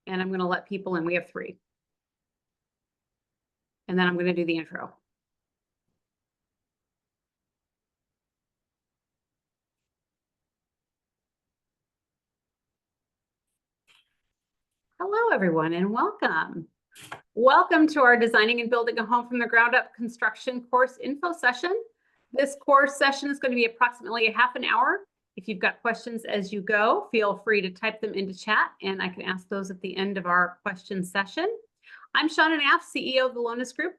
and I'm going to let people in. We have 3. And then I'm going to do the intro. Hello, everyone, and welcome. Welcome to our Designing and Building a Home from the Ground Up Construction course info session. This course session is going to be approximately a half an hour. If you've got questions as you go, feel free to type them into chat, and I can ask those at the end of our question session. I'm Shauna Naff, CEO of the Lones Group.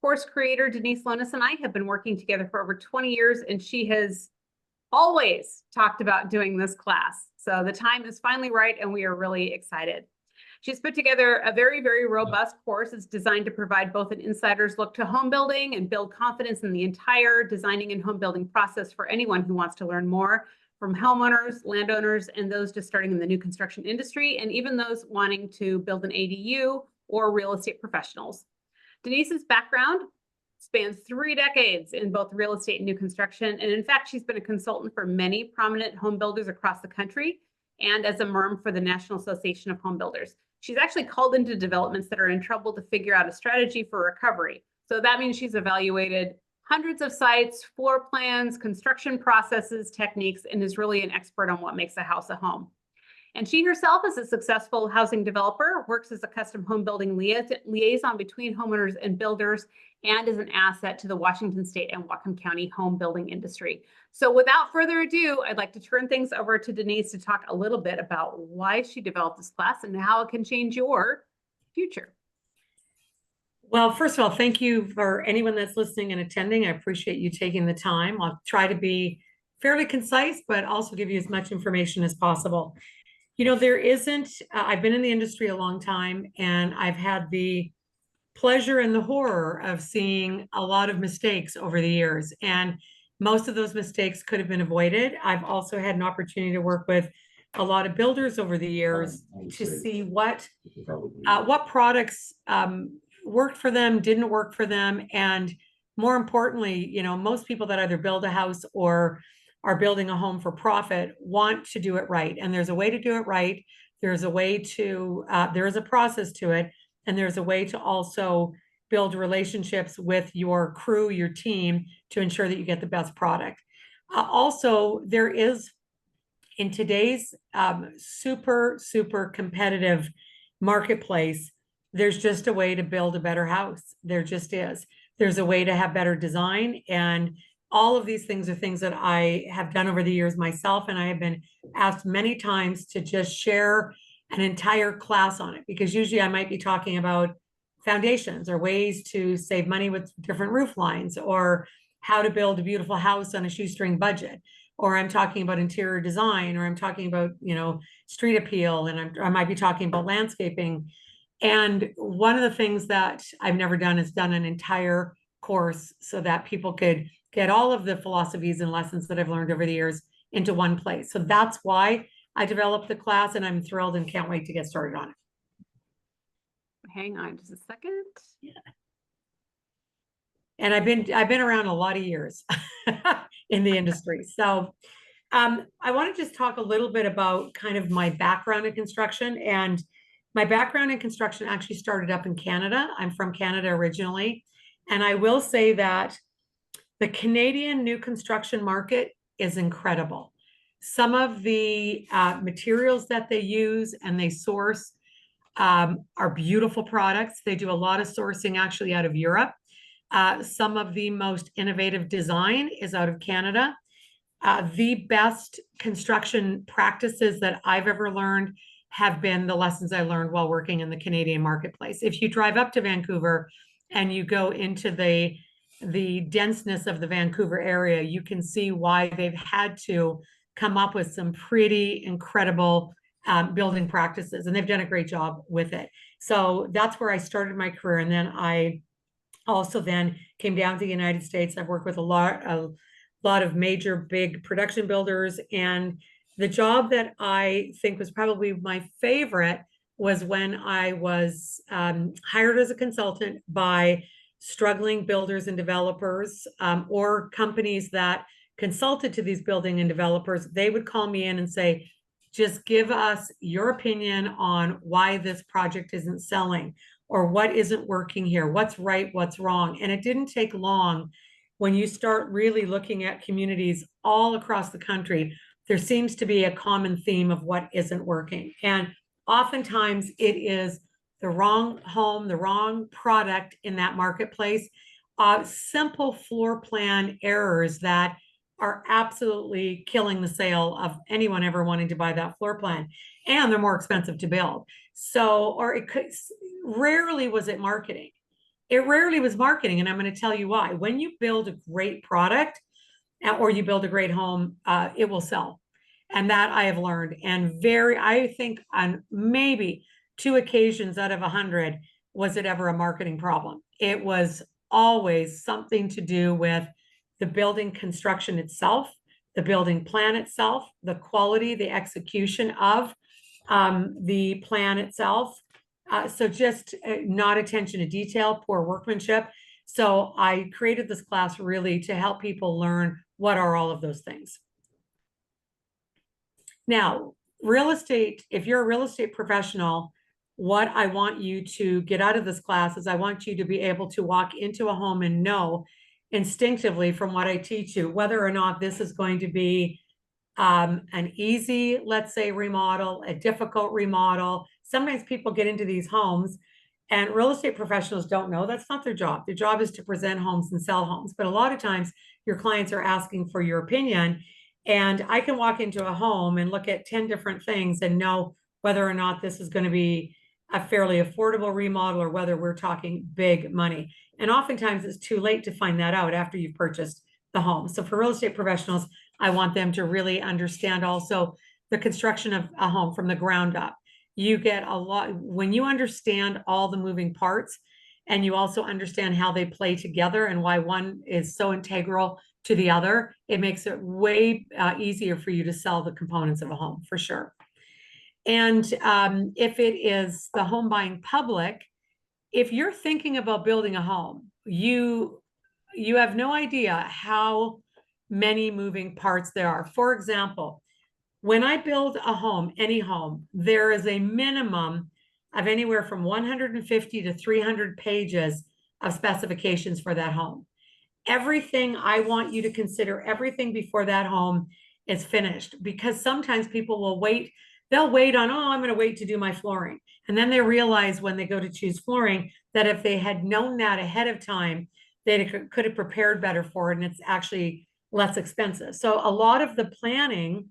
Course creator Denise Lones and I have been working together for over 20 years, and she has always talked about doing this class. So the time is finally right, and we are really excited. She's put together a very, very robust course. It's designed to provide both an insider's look to home building and build confidence in the entire designing and home building process for anyone who wants to learn more, from homeowners, landowners, and those just starting in the new construction industry, and even those wanting to build an ADU or real estate professionals. Denise's background spans 3 decades in both real estate and new construction. And in fact, she's been a consultant for many prominent home builders across the country and as a MERM for the National Association of Home Builders. She's actually called into developments that are in trouble to figure out a strategy for recovery. So that means she's evaluated hundreds of sites, floor plans, construction processes, techniques, and is really an expert on what makes a house a home. And she herself is a successful housing developer, works as a custom home building liaison between homeowners and builders, and is an asset to the Washington State and Whatcom County home building industry. So without further ado, I'd like to turn things over to Denise to talk a little bit about why she developed this class and how it can change your future. Well, first of all, thank you for anyone that's listening and attending. I appreciate you taking the time. I'll try to be fairly concise, but also give you as much information as possible. You know, there isn't, I've been in the industry a long time, and I've had the pleasure and the horror of seeing a lot of mistakes over the years. And most of those mistakes could have been avoided. I've also had an opportunity to work with a lot of builders over the years to see what products worked for them, didn't work for them. And more importantly, you know, most people that either build a house or are building a home for profit want to do it right. And there's a way to do it right. There's a way to, there is a process to it. And there's a way to also build relationships with your crew, your team, to ensure that you get the best product. Also, there is, in today's super competitive marketplace, there's just a way to build a better house. There just is. There's a way to have better design. And all of these things are things that I have done over the years myself. And I have been asked many times to just share an entire class on it, because usually I might be talking about foundations or ways to save money with different roof lines, or how to build a beautiful house on a shoestring budget, or I'm talking about interior design, or I'm talking about, you know, street appeal, and I might be talking about landscaping. And one of the things that I've never done is done an entire course so that people could get all of the philosophies and lessons that I've learned over the years into one place. So that's why I developed the class, and I'm thrilled and can't wait to get started on it. Hang on just a second. Yeah. And I've been around a lot of years in the industry. So I want to just talk a little bit about kind of my background in construction. And my background in construction actually started up in Canada. I'm from Canada originally. And I will say that the Canadian new construction market is incredible. Some of the materials that they use and they source are beautiful products. They do a lot of sourcing actually out of Europe. Some of the most innovative design is out of Canada. The best construction practices that I've ever learned have been the lessons I learned while working in the Canadian marketplace. If you drive up to Vancouver and you go into the denseness of the Vancouver area, you can see why they've had to come up with some pretty incredible building practices, and they've done a great job with it. So that's where I started my career. And then I also then came down to the United States. I've worked with a lot of major big production builders. And the job that I think was probably my favorite was when I was hired as a consultant by struggling builders and developers, or companies that consulted to these building and developers. They would call me in and say, just give us your opinion on why this project isn't selling or what isn't working here, what's right, what's wrong. And it didn't take long. When you start really looking at communities all across the country, there seems to be a common theme of what isn't working. And oftentimes it is the wrong home, the wrong product in that marketplace, simple floor plan errors that are absolutely killing the sale of anyone ever wanting to buy that floor plan. And they're more expensive to build. So, or it could, rarely was it marketing. It rarely was marketing. And I'm going to tell you why. When you build a great product or you build a great home, it will sell. And that I have learned. And I think on maybe 2 occasions out of 100, was it ever a marketing problem? It was always something to do with the building construction itself, the building plan itself, the quality, the execution of the plan itself. So just not attention to detail, poor workmanship. So I created this class really to help people learn what are all of those things. Now, real estate, if you're a real estate professional, what I want you to get out of this class is I want you to be able to walk into a home and know instinctively from what I teach you, whether or not this is going to be an easy, let's say, remodel, a difficult remodel. Sometimes people get into these homes and real estate professionals don't know that's not their job. Their job is to present homes and sell homes. But a lot of times your clients are asking for your opinion. And I can walk into a home and look at 10 different things and know whether or not this is going to be a fairly affordable remodel or whether we're talking big money. And oftentimes it's too late to find that out after you've purchased the home. So for real estate professionals, I want them to really understand also the construction of a home from the ground up. You get a lot, when you understand all the moving parts and you also understand how they play together and why one is so integral to the other, it makes it way easier for you to sell the components of a home, for sure. And if it is the home buying public, if you're thinking about building a home, you have no idea how many moving parts there are. For example, when I build a home, any home, there is a minimum of anywhere from 150 to 300 pages of specifications for that home. Everything I want you to consider, everything before that home is finished, because sometimes people will wait. They'll wait on, oh, I'm going to wait to do my flooring. And then they realize when they go to choose flooring that if they had known that ahead of time, they could have prepared better for it, and it's actually less expensive. So a lot of the planning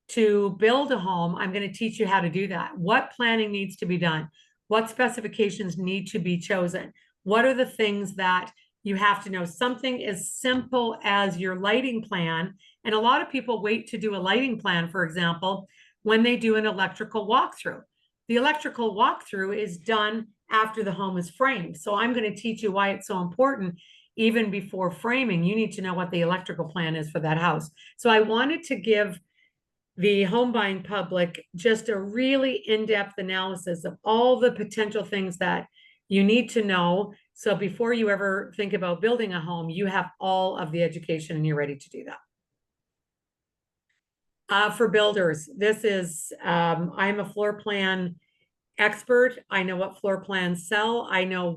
to build a home, I'm going to teach you how to do that. What planning needs to be done? What specifications need to be chosen? What are the things that you have to know? Something as simple as your lighting plan. And a lot of people wait to do a lighting plan, for example, when they do an electrical walkthrough. The electrical walkthrough is done after the home is framed. So I'm going to teach you why it's so important. Even before framing, you need to know what the electrical plan is for that house. So I wanted to give the home buying public just a really in-depth analysis of all the potential things that you need to know. So before you ever think about building a home, you have all of the education and you're ready to do that. For builders, this is, I'm a floor plan expert. I know what floor plans sell. I know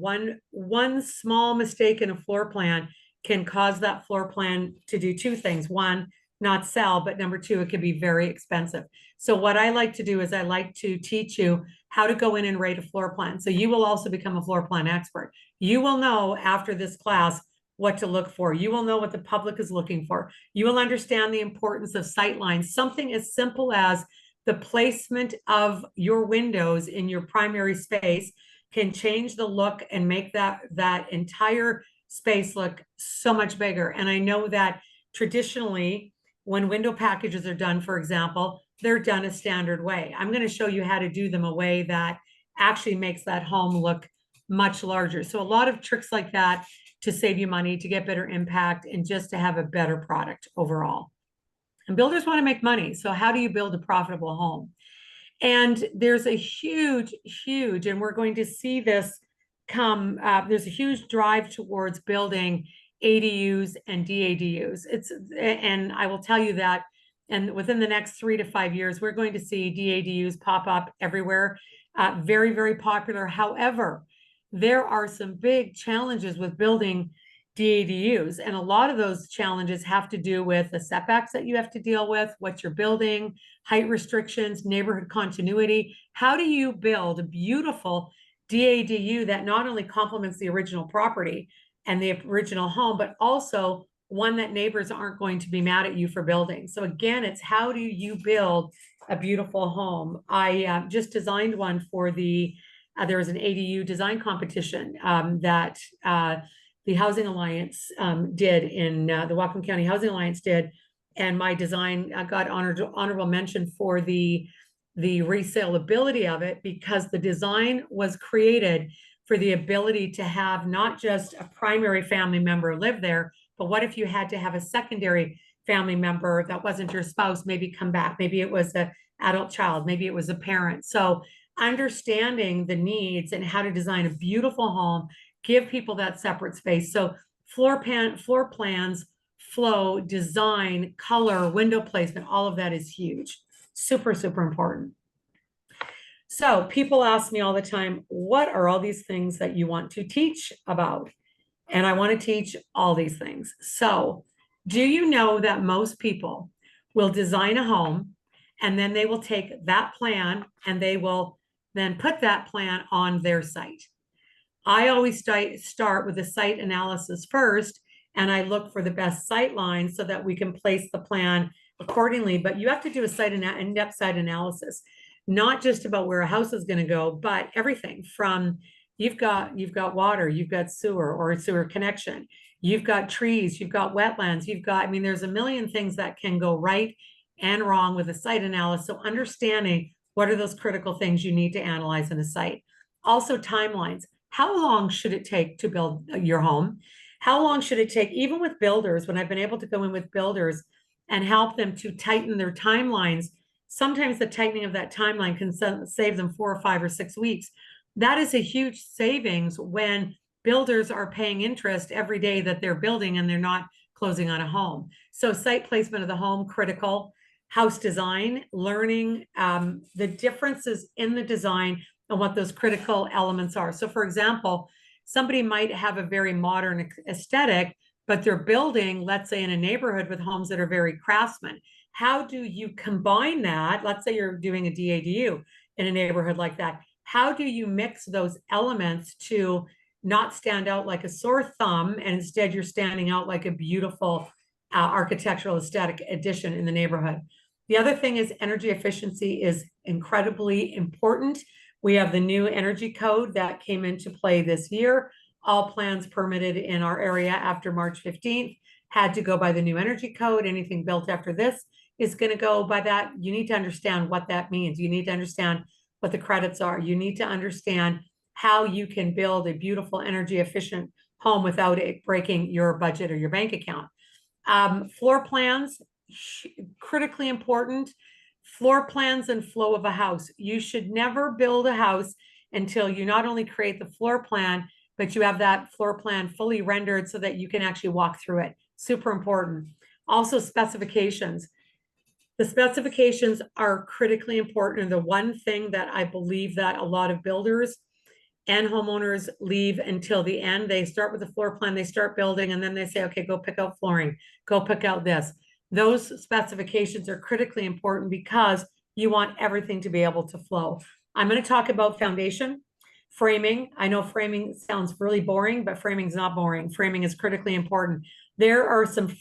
one small mistake in a floor plan can cause that floor plan to do 2 things. One, not sell, but number 2, it can be very expensive. So what I like to do is I like to teach you how to go in and rate a floor plan. So you will also become a floor plan expert. You will know after this class what to look for. You will know what the public is looking for. You will understand the importance of sight lines. Something as simple as the placement of your windows in your primary space can change the look and make that entire space look so much bigger. And I know that traditionally, when window packages are done, for example, they're done a standard way. I'm going to show you how to do them a way that actually makes that home look much larger. So a lot of tricks like that to save you money, to get better impact, and just to have a better product overall. And builders want to make money. So how do you build a profitable home? And there's a huge, and we're going to see this come, there's a huge drive towards building ADUs and DADUs. And I will tell you that and within the next 3 to 5 years, we're going to see DADUs pop up everywhere. Very, very popular. However, there are some big challenges with building DADUs, and a lot of those challenges have to do with the setbacks that you have to deal with, what you're building, height restrictions, neighborhood continuity. How do you build a beautiful DADU that not only complements the original property and the original home, but also one that neighbors aren't going to be mad at you for building? So again, it's how do you build a beautiful home? I just designed one for there was an ADU design competition that the Housing Alliance did in the Whatcom County Housing Alliance did. And my design got honorable mention for the resaleability of it, because the design was created for the ability to have not just a primary family member live there, but what if you had to have a secondary family member that wasn't your spouse maybe come back? Maybe it was an adult child, maybe it was a parent. So understanding the needs and how to design a beautiful home, give people that separate space. So floor plans, flow, design, color, window placement, all of that is huge. Super, super important. So people ask me all the time, what are all these things that you want to teach about? And I want to teach all these things. So do you know that most people will design a home and then they will take that plan and they will then put that plan on their site? I always start with the site analysis first, and I look for the best sight lines so that we can place the plan accordingly. But you have to do a in-depth site analysis, not just about where a house is going to go, but everything from you've got water, you've got sewer or a sewer connection, you've got trees, you've got wetlands, there's a million things that can go right and wrong with a site analysis. So understanding what are those critical things you need to analyze in a site. Also timelines. How long should it take to build your home? How long should it take, even with builders, when I've been able to go in with builders and help them to tighten their timelines? Sometimes the tightening of that timeline can save them 4 or 5 or 6 weeks. That is a huge savings when builders are paying interest every day that they're building and they're not closing on a home. So site placement of the home, critical. House design, learning the differences in the design and what those critical elements are. So for example, somebody might have a very modern aesthetic, but they're building, let's say in a neighborhood with homes that are very craftsman. How do you combine that? Let's say you're doing a DADU in a neighborhood like that. How do you mix those elements to not stand out like a sore thumb, and instead you're standing out like a beautiful architectural aesthetic addition in the neighborhood? The other thing is energy efficiency is incredibly important. We have the new energy code that came into play this year. All plans permitted in our area after March 15th had to go by the new energy code. Anything built after this is going to go by that. You need to understand what that means. You need to understand what the credits are. You need to understand how you can build a beautiful energy efficient home without it breaking your budget or your bank account. Floor plans, critically important. Floor plans and flow of a house. You should never build a house until you not only create the floor plan, but you have that floor plan fully rendered so that you can actually walk through it. Super important. Also specifications. The specifications are critically important. And the one thing that I believe that a lot of builders and homeowners leave until the end, they start with the floor plan, they start building, and then they say, okay, go pick out flooring, go pick out this. Those specifications are critically important because you want everything to be able to flow. I'm going to talk about foundation, framing. I know framing sounds really boring, but framing is not boring. Framing is critically important. There are some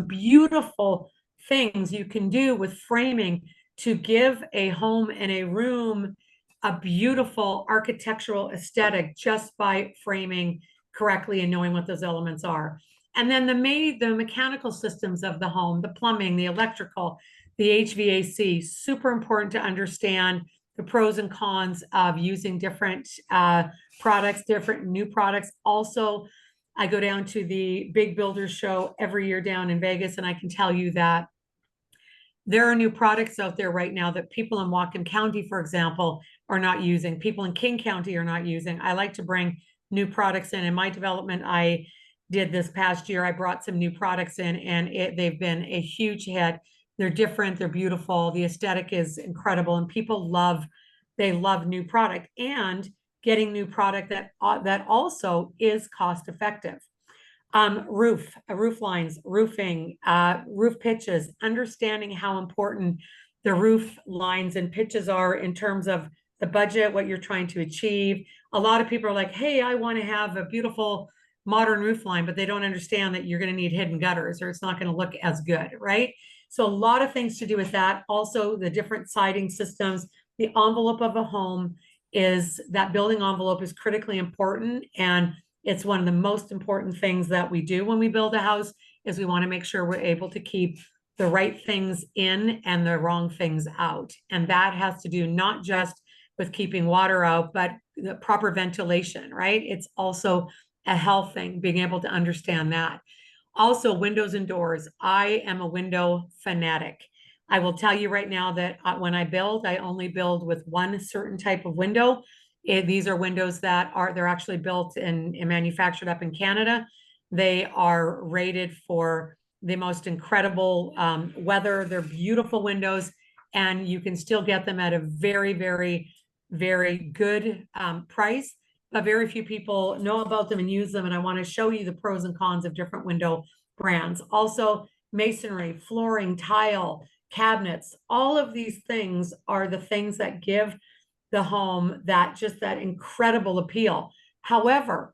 beautiful things you can do with framing to give a home and a room a beautiful architectural aesthetic just by framing correctly and knowing what those elements are. And then the mechanical systems of the home, the plumbing, the electrical, the HVAC, super important to understand the pros and cons of using different products, different new products. Also, I go down to the Big Builders Show every year down in Vegas, and I can tell you that there are new products out there right now that people in Whatcom County, for example, are not using. People in King County are not using. I like to bring new products in. In my development I did this past year, I brought some new products in, and they've been a huge hit. They're different, they're beautiful, the aesthetic is incredible, and people they love new product, and getting new product that also is cost effective. Roof lines, roofing, roof pitches, understanding how important the roof lines and pitches are in terms of the budget, what you're trying to achieve. A lot of people are like, hey, I want to have a beautiful modern roof line, but they don't understand that you're going to need hidden gutters or it's not going to look as good, right? So a lot of things to do with that. Also, the different siding systems, the envelope of a home is that building envelope is critically important. And it's one of the most important things that we do when we build a house is we want to make sure we're able to keep the right things in and the wrong things out. And that has to do not just with keeping water out, but the proper ventilation, right? It's also a health thing, being able to understand that. Also, windows and doors. I am a window fanatic. I will tell you right now that when I build, I only build with one certain type of window. These are windows that they're actually built and manufactured up in Canada. They are rated for the most incredible weather. They're beautiful windows, and you can still get them at a very, very, very good price. But very few people know about them and use them. And I want to show you the pros and cons of different window brands. Also, masonry, flooring, tile, cabinets, all of these things are the things that give the home that incredible appeal. However,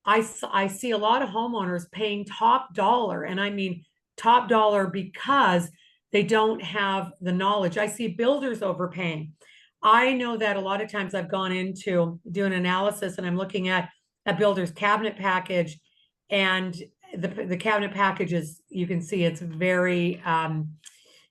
I see a lot of homeowners paying top dollar, and I mean top dollar because they don't have the knowledge. I see builders overpaying. I know that a lot of times I've gone into doing analysis and I'm looking at a builder's cabinet package, and the cabinet package is, you can see it's very,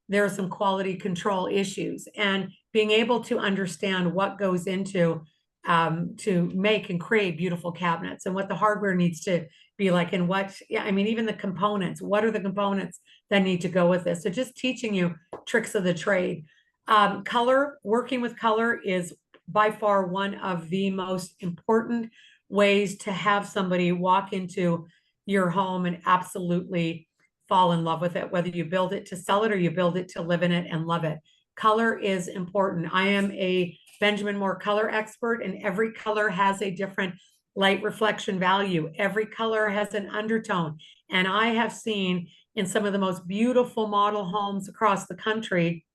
there are some quality control issues, and being able to understand what goes into to make and create beautiful cabinets and what the hardware needs to be like, and I mean, even the components, what are the components that need to go with this? So just teaching you tricks of the trade. Color, working with color is by far one of the most important ways to have somebody walk into your home and absolutely fall in love with it, whether you build it to sell it or you build it to live in it and love it. Color is important. I am a Benjamin Moore color expert, and every color has a different light reflection value. Every color has an undertone. And I have seen in some of the most beautiful model homes across the country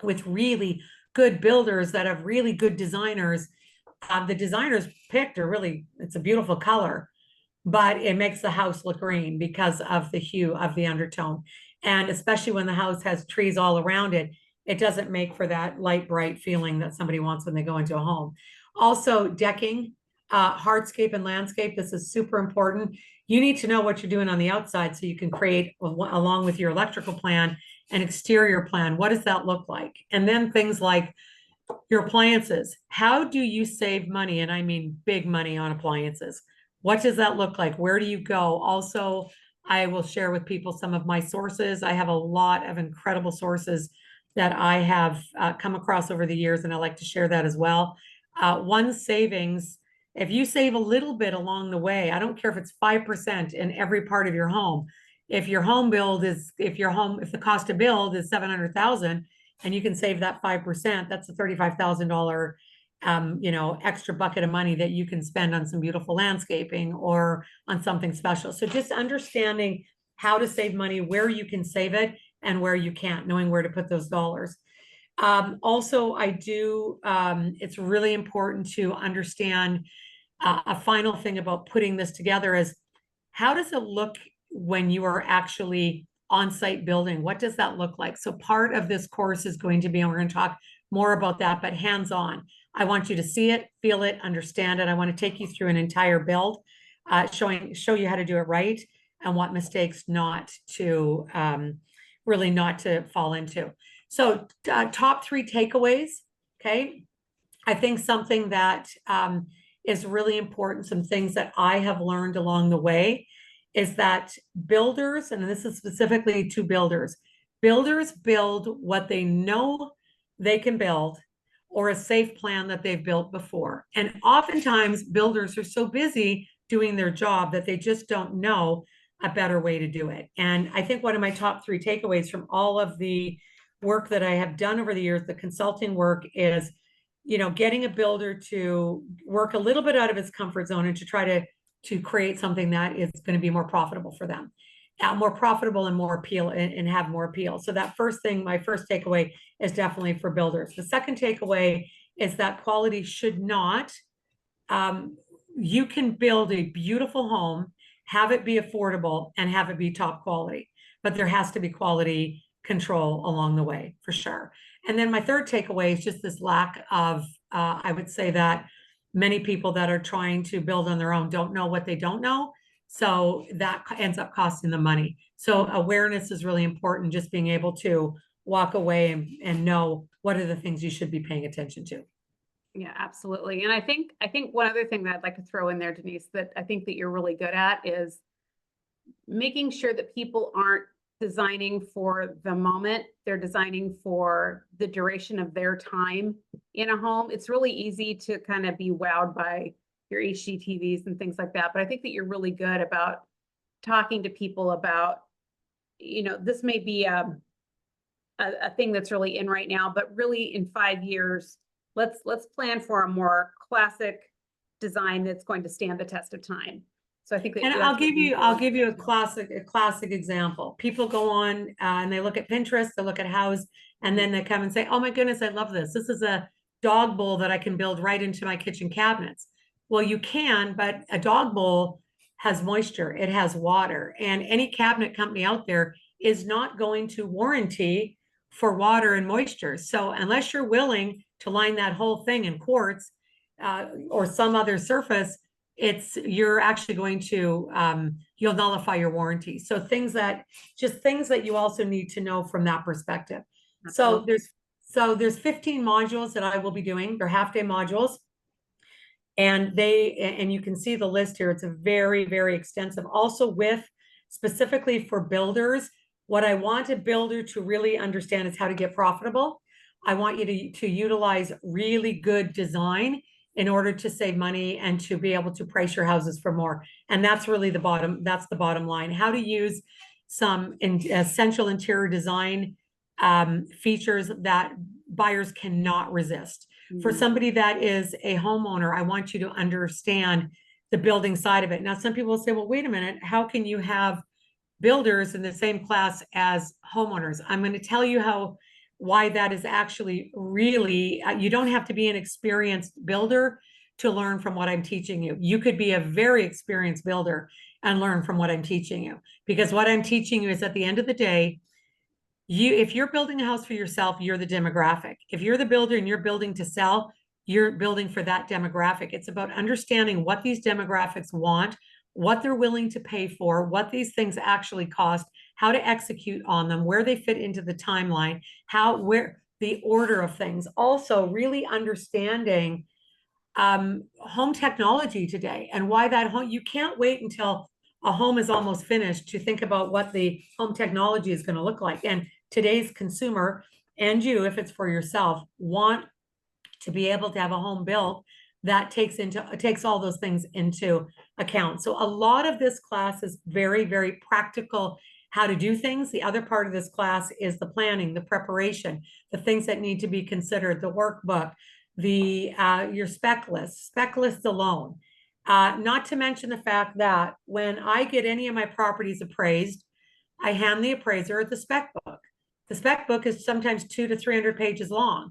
with really good builders that have really good designers. The designers picked it's a beautiful color, but it makes the house look green because of the hue of the undertone. And especially when the house has trees all around it, it doesn't make for that light, bright feeling that somebody wants when they go into a home. Also, decking, hardscape and landscape. This is super important. You need to know what you're doing on the outside so you can create, along with your electrical plan, an exterior plan. What does that look like? And then things like your appliances. How do you save money? And I mean big money on appliances. What does that look like? Where do you go? Also, I will share with people some of my sources. I have a lot of incredible sources that I have come across over the years, and I like to share that as well. One savings, if you save a little bit along the way, I don't care if it's 5% in every part of your home. If the cost to build is 700,000 and you can save that 5%, that's a $35,000 extra bucket of money that you can spend on some beautiful landscaping or on something special. So just understanding how to save money, where you can save it and where you can't, knowing where to put those dollars. Also, it's really important to understand a final thing about putting this together is, how does it look when you are actually on-site building? What does that look like? So part of this course is going to be, and we're going to talk more about that, but hands-on. I want you to see it, feel it, understand it. I want to take you through an entire build, show you how to do it right and what mistakes not to fall into. So top 3 takeaways, okay? I think something that is really important, some things that I have learned along the way, is that builders, and this is specifically to builders build what they know they can build or a safe plan that they've built before. And oftentimes builders are so busy doing their job that they just don't know a better way to do it. And I think one of my top 3 takeaways from all of the work that I have done over the years, the consulting work, is, getting a builder to work a little bit out of its comfort zone and to try to create something that is going to be more profitable for them, more profitable and more appeal and have more appeal. So that first thing, my first takeaway is definitely for builders. The second takeaway is that quality should not, you can build a beautiful home, have it be affordable, and have it be top quality, but there has to be quality control along the way, for sure. And then my third takeaway is just this lack of, I would say that many people that are trying to build on their own don't know what they don't know. So that ends up costing them money. So awareness is really important, just being able to walk away and know what are the things you should be paying attention to. Yeah, absolutely. And I think one other thing that I'd like to throw in there, Denise, that I think that you're really good at is making sure that people aren't designing for the moment. They're designing for the duration of their time in a home. It's really easy to kind of be wowed by your HGTVs and things like that. But I think that you're really good about talking to people about, this may be a thing that's really in right now, but really in 5 years, let's plan for a more classic design that's going to stand the test of time. So I think that, and I'll give you a classic example. People go on and they look at Pinterest, they look at house, and then they come and say, "Oh my goodness, I love this. This is a dog bowl that I can build right into my kitchen cabinets." Well, you can, but a dog bowl has moisture, it has water, and any cabinet company out there is not going to warranty for water and moisture. So unless you're willing to line that whole thing in quartz or some other surface, you're actually going to you'll nullify your warranty. So things that you also need to know from that perspective. So there's 15 modules that I will be doing. They're half-day modules. And you can see the list here. It's a very, very extensive. Also with specifically for builders, what I want a builder to really understand is how to get profitable. I want you to utilize really good design in order to save money and to be able to price your houses for more. And that's really the bottom line. How to use some essential interior design features that buyers cannot resist. For somebody that is a homeowner, I want you to understand the building side of it. Now, some people will say, well, wait a minute, how can you have builders in the same class as homeowners? I'm going to tell you why that is actually really, you don't have to be an experienced builder to learn from what I'm teaching you. You could be a very experienced builder and learn from what I'm teaching you. Because what I'm teaching you is at the end of the day, if you're building a house for yourself, you're the demographic. If you're the builder and you're building to sell, you're building for that demographic. It's about understanding what these demographics want, what they're willing to pay for, what these things actually cost, how to execute on them, where they fit into the timeline, where the order of things. Also, really understanding home technology today and why that home, you can't wait until a home is almost finished to think about what the home technology is going to look like. And today's consumer, and you, if it's for yourself, want to be able to have a home built that takes all those things into account. So a lot of this class is very, very practical, how to do things. The other part of this class is the planning, the preparation, the things that need to be considered, the workbook, your spec lists alone. Not to mention the fact that when I get any of my properties appraised, I hand the appraiser the spec book. The spec book is sometimes 200 to 300 pages long.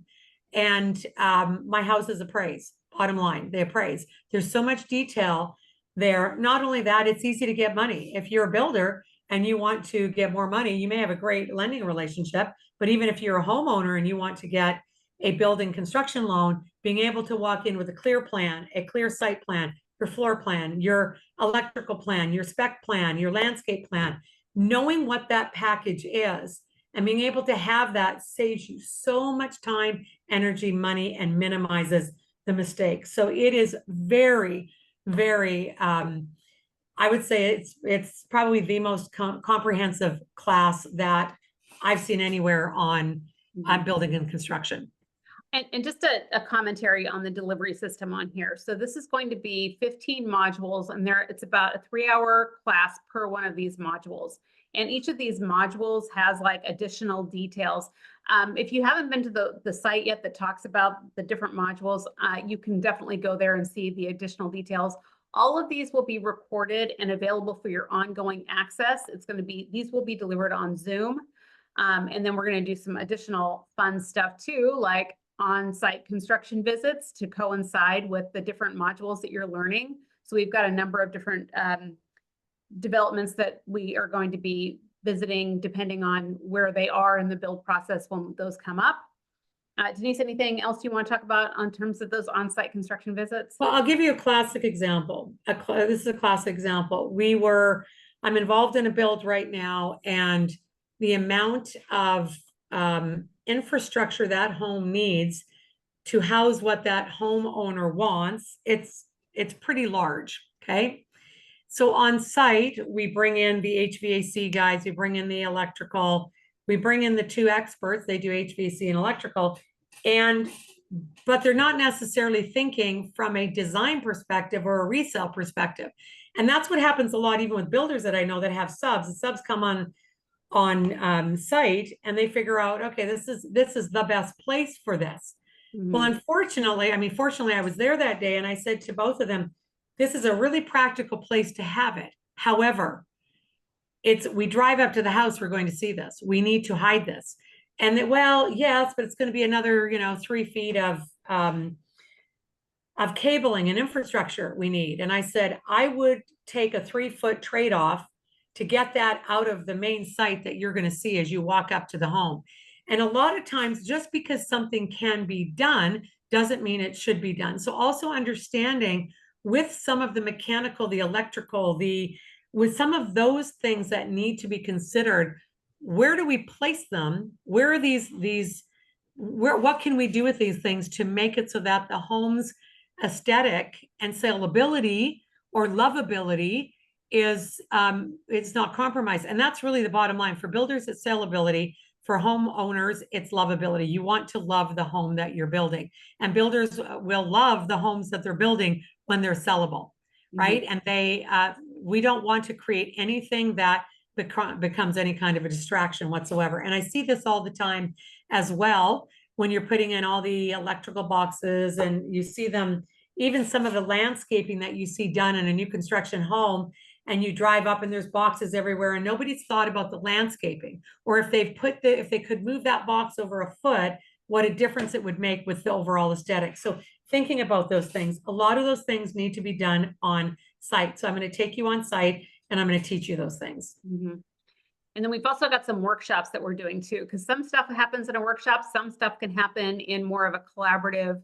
And my house is appraised. Bottom line, they appraise. There's so much detail there. Not only that, it's easy to get money. If you're a builder and you want to get more money, you may have a great lending relationship. But even if you're a homeowner and you want to get a building construction loan, being able to walk in with a clear plan, a clear site plan, your floor plan, your electrical plan, your spec plan, your landscape plan, knowing what that package is and being able to have that saves you so much time, energy, money, and minimizes the mistakes. So it is very, very, I would say it's probably the most comprehensive class that I've seen anywhere on building and construction. And just a commentary on the delivery system on here. So this is going to be 15 modules, and it's about a 3-hour class per one of these modules. And each of these modules has like additional details. If you haven't been to the site yet that talks about the different modules, you can definitely go there and see the additional details. All of these will be recorded and available for your ongoing access. These will be delivered on Zoom. And then we're going to do some additional fun stuff too, like on-site construction visits to coincide with the different modules that you're learning. So we've got a number of different developments that we are going to be visiting depending on where they are in the build process when those come up. Denise, anything else you want to talk about in terms of those on-site construction visits? Well, I'll give you a classic example. This is a classic example. I'm involved in a build right now, and the amount of infrastructure that home needs to house what that homeowner wants, it's pretty large, okay? So on site, we bring in the HVAC guys, we bring in the electrical, we bring in the 2 experts, they do HVAC and electrical, but they're not necessarily thinking from a design perspective or a resale perspective. And that's what happens a lot, even with builders that I know that have subs. The subs come on site and they figure out, okay, this is the best place for this. Mm-hmm. Well, unfortunately, fortunately, I was there that day and I said to both of them, this is a really practical place to have it. However, we drive up to the house, we're going to see this. We need to hide this. And well, yes, but it's going to be another, 3 feet of cabling and infrastructure we need. And I said, I would take a 3-foot trade-off to get that out of the main site that you're going to see as you walk up to the home. And a lot of times, just because something can be done doesn't mean it should be done. So also understanding with some of the mechanical, the electrical, with some of those things that need to be considered, where do we place them? Where are what can we do with these things to make it so that the home's aesthetic and saleability or lovability is it's not compromised? And that's really the bottom line. For builders, it's saleability. For homeowners, it's lovability. You want to love the home that you're building, and builders will love the homes that they're building when they're sellable, right? Mm-hmm. And we don't want to create anything that becomes any kind of a distraction whatsoever. And I see this all the time as well when you're putting in all the electrical boxes, and you see them, even some of the landscaping that you see done in a new construction home, and you drive up and there's boxes everywhere and nobody's thought about the landscaping, or if they could move that box over a foot, what a difference it would make with the overall aesthetic. So thinking about those things, a lot of those things need to be done on site. So I'm going to take you on site and I'm going to teach you those things. Mm-hmm. And then we've also got some workshops that we're doing too, because some stuff happens in a workshop, some stuff can happen in more of a collaborative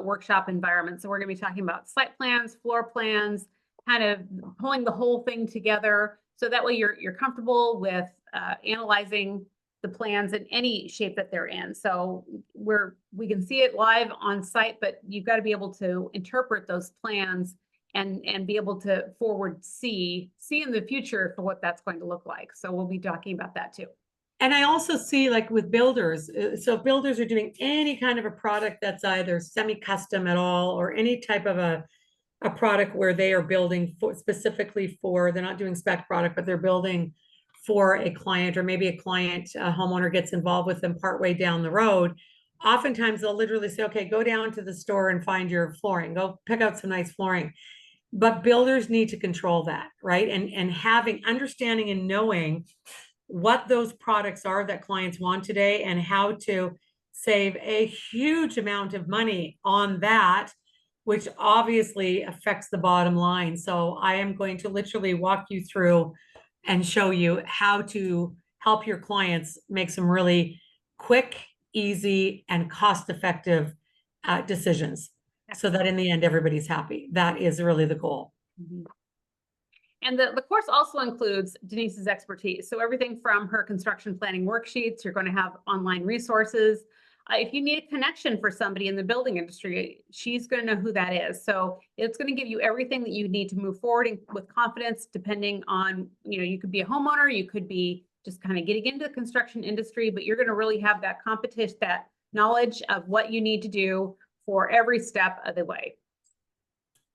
workshop environment. So we're going to be talking about site plans, floor plans, kind of pulling the whole thing together. So that way you're comfortable with analyzing the plans in any shape that they're in. So we can see it live on site, but you've got to be able to interpret those plans and be able to see in the future for what that's going to look like. So we'll be talking about that too. And I also see, like with builders, so if builders are doing any kind of a product that's either semi-custom at all, or any type of a product where they are building specifically for, they're not doing spec product, but they're building for a client, or maybe a homeowner gets involved with them partway down the road. Oftentimes they'll literally say, okay, go down to the store and find your flooring, go pick out some nice flooring. But builders need to control that, right? And having understanding and knowing what those products are that clients want today, and how to save a huge amount of money on that, which obviously affects the bottom line. So I am going to literally walk you through and show you how to help your clients make some really quick, easy, and cost-effective decisions, so that in the end, everybody's happy. That is really the goal. Mm-hmm. And the course also includes Denise's expertise. So everything from her construction planning worksheets, you're going to have online resources. If you need a connection for somebody in the building industry, she's going to know who that is. So it's going to give you everything that you need to move forward with confidence, depending on, you could be a homeowner, you could be just kind of getting into the construction industry, but you're going to really have that competition, that knowledge of what you need to do for every step of the way.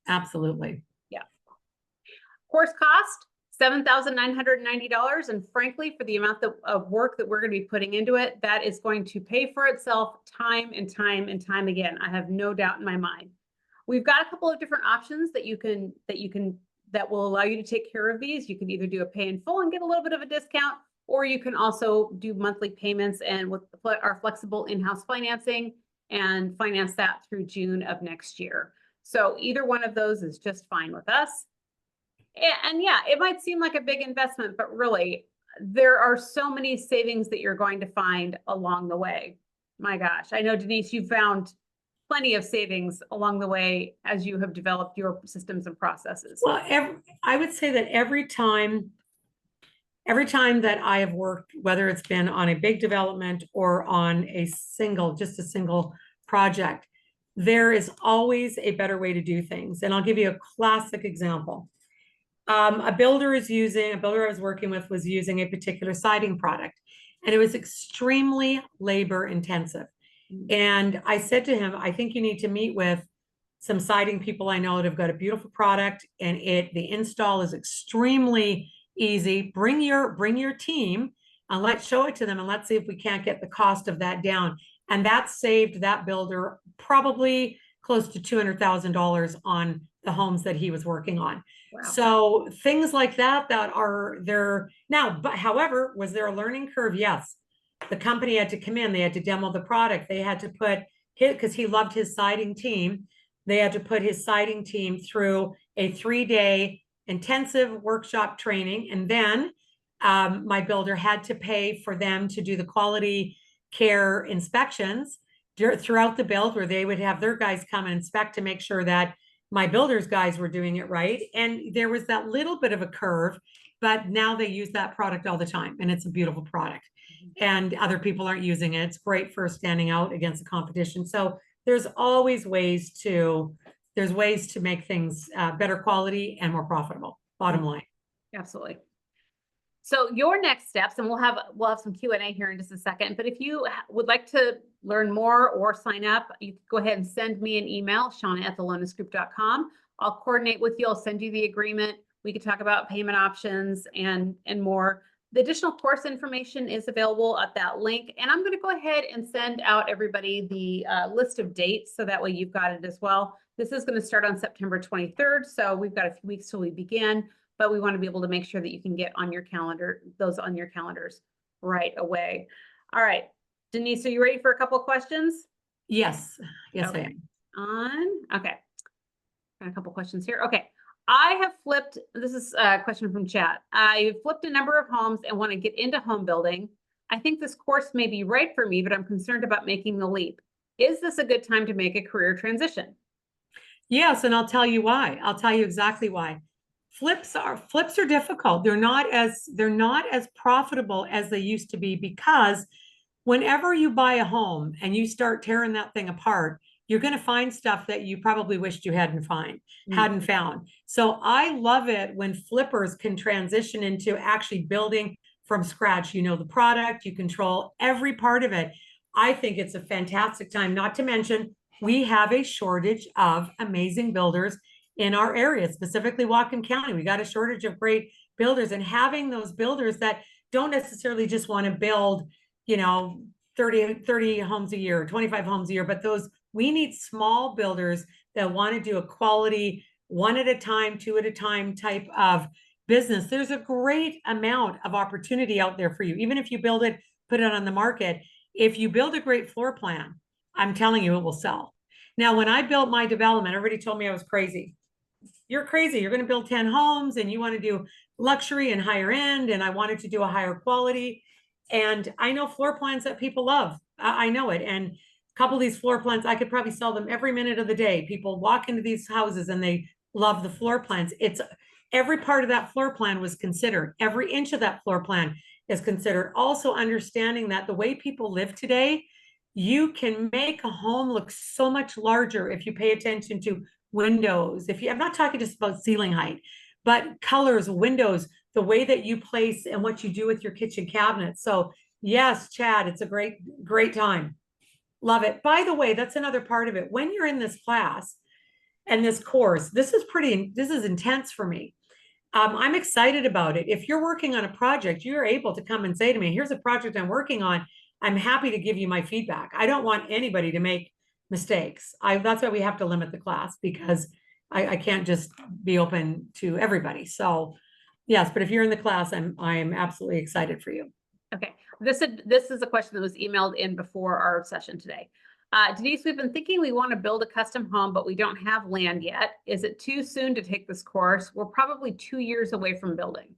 Absolutely. Course cost, $7,990. And frankly, for the amount of work that we're going to be putting into it, that is going to pay for itself time and time and time again. I have no doubt in my mind. We've got a couple of different options that will allow you to take care of these. You can either do a pay in full and get a little bit of a discount, or you can also do monthly payments and with our flexible in-house financing and finance that through June of next year. So either one of those is just fine with us. And yeah, it might seem like a big investment, but really, there are so many savings that you're going to find along the way. My gosh, I know, Denise, you found plenty of savings along the way as you have developed your systems and processes. Well, I would say that every time that I have worked, whether it's been on a big development or on just a single project, there is always a better way to do things. And I'll give you a classic example. A builder I was working with was using a particular siding product, and it was extremely labor intensive. And I said to him, I think you need to meet with some siding people I know that have got a beautiful product, and the install is extremely easy. Bring your team and let's show it to them, and let's see if we can't get the cost of that down. And that saved that builder probably close to $200,000 on the homes that he was working on. Wow. So things like that are there now. But however, was there a learning curve? Yes. The company had to come in, they had to demo the product, they had to put because he loved his siding team, they had to put his siding team through a 3-day intensive workshop training. And then my builder had to pay for them to do the quality care inspections throughout the build, where they would have their guys come and inspect to make sure that my builder's guys were doing it right. And there was that little bit of a curve, but now they use that product all the time, and it's a beautiful product. And other people aren't using it. It's great for standing out against the competition. So there's always ways to make things better quality and more profitable, bottom line. Absolutely. So your next steps, and we'll have some Q&A here in just a second, but if you would like to learn more or sign up, you can go ahead and send me an email, shauna@thelonesgroup.com. I'll coordinate with you. I'll send you the agreement. We can talk about payment options and more. The additional course information is available at that link. And I'm going to go ahead and send out everybody the list of dates, so that way you've got it as well. This is going to start on September 23rd. So we've got a few weeks till we begin, but we want to be able to make sure that you can get on your calendar, those on your calendars right away. All right, Denise, are you ready for a couple of questions? Yes, okay. I am. Okay. Got a couple questions here. Okay. I have flipped, this is a question from chat. I flipped a number of homes and want to get into home building. I think this course may be right for me, but I'm concerned about making the leap. Is this a good time to make a career transition? Yes, and I'll tell you why. I'll tell you exactly why. Flips are difficult. They're not as profitable as they used to be, because whenever you buy a home and you start tearing that thing apart, you're going to find stuff that you probably wished you hadn't found. So I love it when flippers can transition into actually building from scratch. You know the product, you control every part of it. I think it's a fantastic time, not to mention we have a shortage of amazing builders in our area, specifically Whatcom County. We got a shortage of great builders, and having those builders that don't necessarily just want to build, 30 homes a year, 25 homes a year, but we need small builders that want to do a quality, one at a time, two at a time type of business. There's a great amount of opportunity out there for you. Even if you build it, put it on the market, if you build a great floor plan, I'm telling you, it will sell. Now, when I built my development, everybody told me I was crazy. You're crazy. You're going to build 10 homes and you want to do luxury and higher end. And I wanted to do a higher quality. And I know floor plans that people love. I know it. And a couple of these floor plans, I could probably sell them every minute of the day. People walk into these houses and they love the floor plans. It's every part of that floor plan was considered. Every inch of that floor plan is considered. Also understanding that the way people live today, you can make a home look so much larger if you pay attention to windows. I'm not talking just about ceiling height, but colors, windows, the way that you place and what you do with your kitchen cabinets. So yes, Chad, it's a great time. Love it. By the way, that's another part of it. When you're in this class and this course, this is intense for me. I'm excited about it. If you're working on a project, you're able to come and say to me, here's a project I'm working on. I'm happy to give you my feedback. I don't want anybody to make mistakes. That's why we have to limit the class, because I can't just be open to everybody. So yes, but if you're in the class, I'm absolutely excited for you. Okay, this is a question that was emailed in before our session today. Denise, we've been thinking we want to build a custom home, but we don't have land yet. Is it too soon to take this course? We're probably 2 years away from building.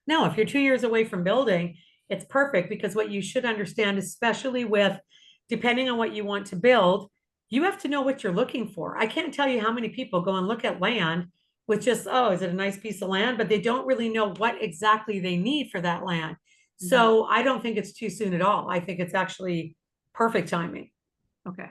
No, if you're 2 years away from building, it's perfect, because what you should understand, especially with, depending on what you want to build, you have to know what you're looking for. I can't tell you how many people go and look at land with just, oh, is it a nice piece of land? But they don't really know what exactly they need for that land. So I don't think it's too soon at all. I think it's actually perfect timing. Okay.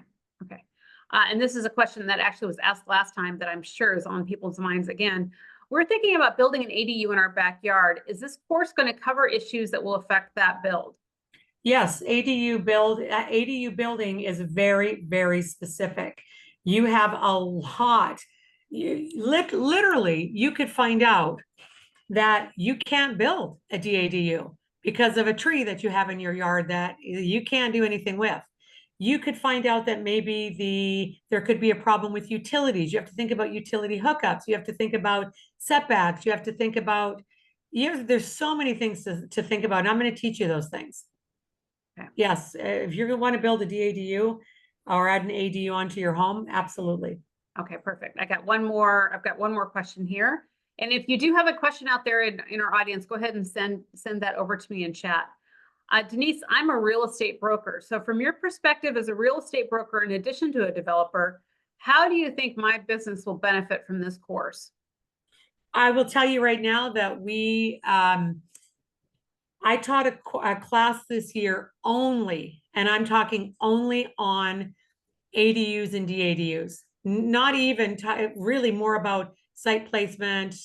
And this is a question that actually was asked last time that I'm sure is on people's minds again. We're thinking about building an ADU in our backyard. Is this course going to cover issues that will affect that build? Yes, ADU building is very, very specific. You have a lot. Literally, you could find out that you can't build a DADU because of a tree that you have in your yard that you can't do anything with. You could find out that maybe there could be a problem with utilities. You have to think about utility hookups. You have to think about setbacks. You have to think about, there's so many things to think about. And I'm going to teach you those things. Okay. Yes, if you're going to want to build a DADU or add an ADU onto your home, absolutely. Okay, perfect. I've got one more question here. And if you do have a question out there in our audience, go ahead and send that over to me in chat. Denise, I'm a real estate broker. So from your perspective as a real estate broker, in addition to a developer, how do you think my business will benefit from this course? I will tell you right now that I taught a class this year only, and I'm talking only on ADUs and DADUs, not even really more about site placement,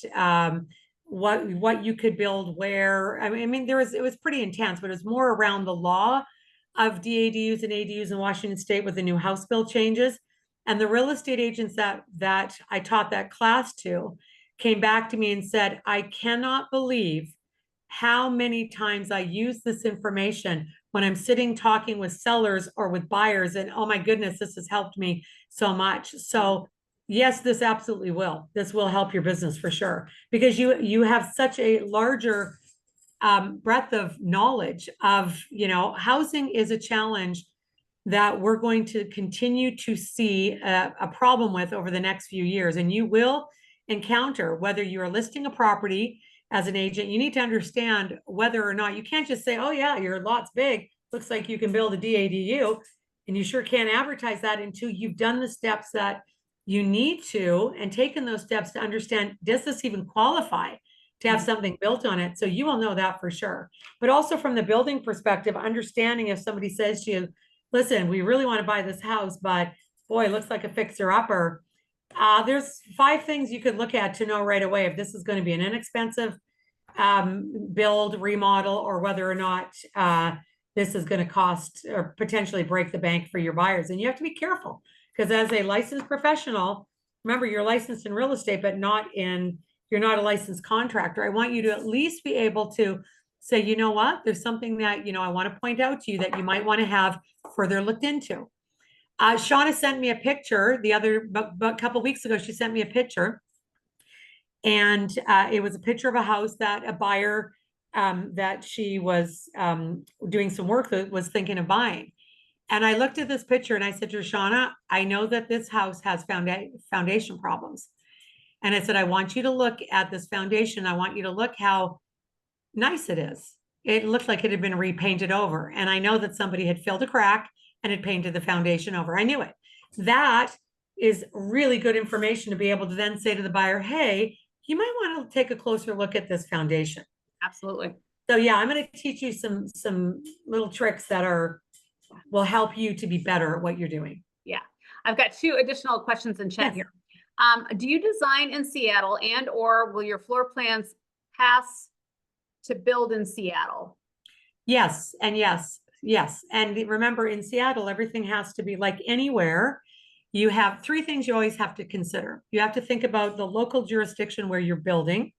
what you could build where. I mean, it was pretty intense, but it was more around the law of DADUs and ADUs in Washington State with the new House bill changes. And the real estate agents that I taught that class to came back to me and said, I cannot believe how many times I use this information when I'm sitting talking with sellers or with buyers, and oh my goodness, this has helped me so much. So yes, this absolutely will. This will help your business for sure, because you have such a larger breadth of knowledge of, housing is a challenge that we're going to continue to see a problem with over the next few years. And you will encounter, whether you're listing a property as an agent, you need to understand whether or not, you can't just say, oh yeah, your lot's big, looks like you can build a DADU, and you sure can't advertise that until you've done the steps that you need to and taken those steps to understand, does this even qualify to have something built on it? So you will know that for sure. But also from the building perspective, understanding if somebody says to you, listen, we really want to buy this house, but boy, it looks like a fixer-upper. There's 5 things you could look at to know right away if this is going to be an inexpensive build, remodel, or whether or not this is going to cost or potentially break the bank for your buyers. And you have to be careful, because as a licensed professional, remember, you're licensed in real estate, but you're not a licensed contractor. I want you to at least be able to say, you know what, there's something that, I want to point out to you that you might want to have further looked into. Shauna sent me a picture a couple weeks ago. She sent me a picture, and it was a picture of a house that a buyer that she was doing some work with was thinking of buying. And I looked at this picture and I said to her, Shauna, I know that this house has foundation problems. And I said, I want you to look at this foundation. I want you to look how nice it is. It looked like it had been repainted over. And I know that somebody had filled a crack and had painted the foundation over. I knew it. That is really good information to be able to then say to the buyer, hey, you might want to take a closer look at this foundation. Absolutely. So yeah, I'm going to teach you some little tricks that will help you to be better at what you're doing. Yeah. I've got 2 additional questions in chat here. Do you design in Seattle, and or will your floor plans pass to build in Seattle? Yes, and yes. Yes. And remember, in Seattle, everything has to be like anywhere. You have three things you always have to consider. You have to think about the local jurisdiction where you're building.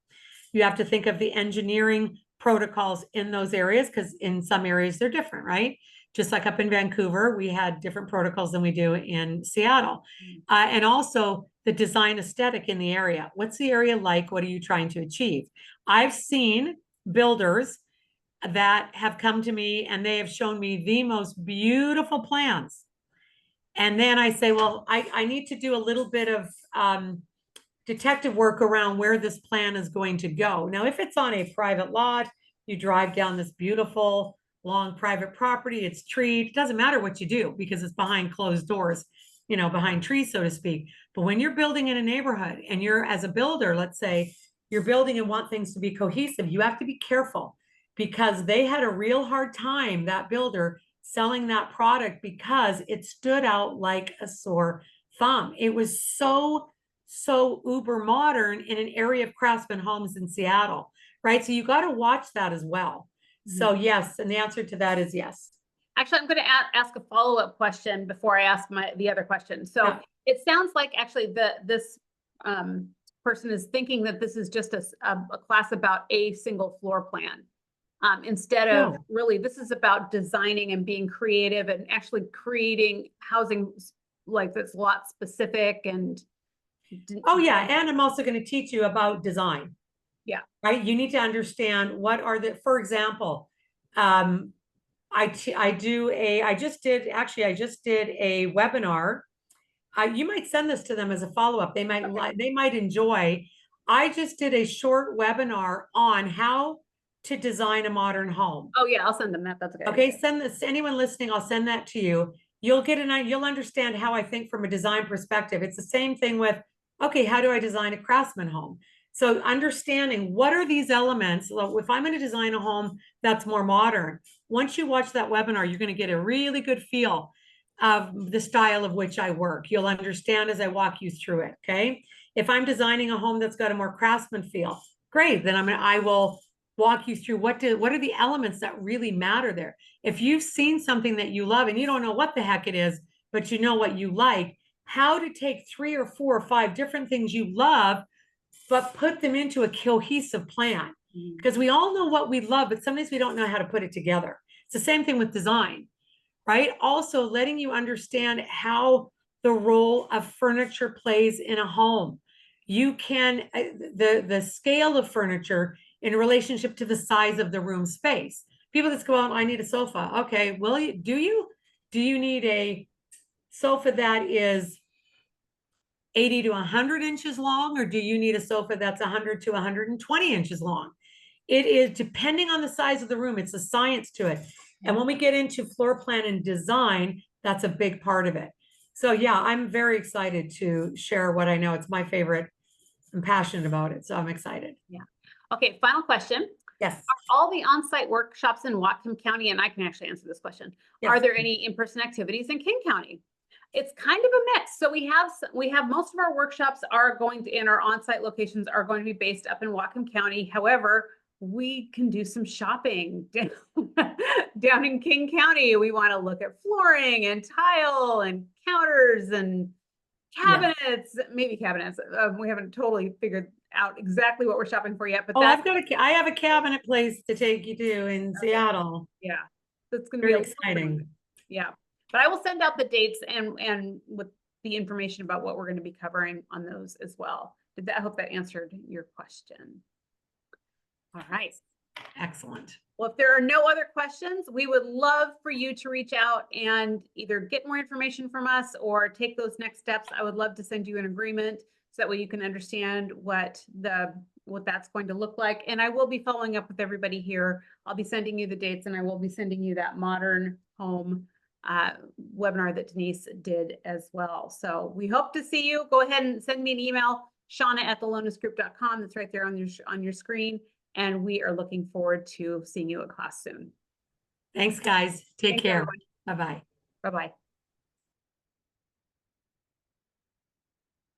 You have to think of the engineering protocols in those areas, because in some areas they're different, right? Just like up in Vancouver, we had different protocols than we do in Seattle. And also the design aesthetic in the area. What's the area like? What are you trying to achieve? I've seen builders that have come to me and they have shown me the most beautiful plans. And then I say, well, I need to do a little bit of detective work around where this plan is going to go. Now, if it's on a private lot, you drive down this beautiful long private property, it's treed, it doesn't matter what you do because it's behind closed doors, you know, behind trees, so to speak. But when you're building in a neighborhood and you're, as a builder, let's say you're building and want things to be cohesive, you have to be careful, because they had a real hard time, that builder, selling that product because it stood out like a sore thumb. It was so uber modern in an area of craftsman homes in Seattle, right? So you got to watch that as well. So yes, and the answer to that is yes. Actually, I'm going to ask a follow-up question before I ask the other question. So it sounds like actually this person is thinking that this is just a class about a single floor plan. Instead of really, this is about designing and being creative and actually creating housing like that's lot specific and. Oh yeah, and I'm also going to teach you about design. Yeah. Right. You need to understand what are the, for example, I just did a webinar. You might send this to them as a follow-up. They might enjoy. I just did a short webinar on how to design a modern home. Oh yeah, I'll send them that. That's okay. Okay, send this to anyone listening. I'll send that to you. You'll understand how I think from a design perspective. It's the same thing with, okay, how do I design a craftsman home? So understanding what are these elements, if I'm going to design a home that's more modern, once you watch that webinar, you're going to get a really good feel of the style of which I work. You'll understand as I walk you through it, okay? If I'm designing a home that's got a more craftsman feel, great, then I will walk you through what are the elements that really matter there. If you've seen something that you love and you don't know what the heck it is, but you know what you like, how to take 3 or 4 or 5 different things you love, but put them into a cohesive plan. Because we all know what we love, but sometimes we don't know how to put it together. It's the same thing with design, right? Also letting you understand how the role of furniture plays in a home. You can, the scale of furniture in relationship to the size of the room space. People just go out, I need a sofa. Okay, well, do you need a sofa that is 80 to 100 inches long, or do you need a sofa that's 100 to 120 inches long? It is depending on the size of the room. It's a science to it. And when we get into floor plan and design, that's a big part of it. So yeah, I'm very excited to share what I know. It's my favorite. I'm passionate about it, so I'm excited. Yeah. Okay, final question. Yes. Are all the on-site workshops in Whatcom County, and I can actually answer this question, Yes. Are there any in-person activities in King County? It's kind of a mix. So we have most of our workshops are going to, in our on-site locations are going to be based up in Whatcom County. However, we can do some shopping down in King County. We want to look at flooring and tile and counters and cabinets, maybe cabinets. We haven't totally figured out exactly what we're shopping for yet, but I have a cabinet place to take you to in Seattle. Yeah, that's going to be be exciting. Yeah, but I will send out the dates and with the information about what we're going to be covering on those as well. I hope that answered your question. All right. Excellent. Well, if there are no other questions, we would love for you to reach out and either get more information from us or take those next steps. I would love to send you an agreement so that way you can understand what that's going to look like. And I will be following up with everybody here. I'll be sending you the dates and I will be sending you that modern home webinar that Denise did as well. So we hope to see you. Go ahead and send me an email, shauna@thelonesgroup.com. That's right there on your screen. And we are looking forward to seeing you at class soon. Thanks, guys. Take care. Bye-bye. Bye-bye.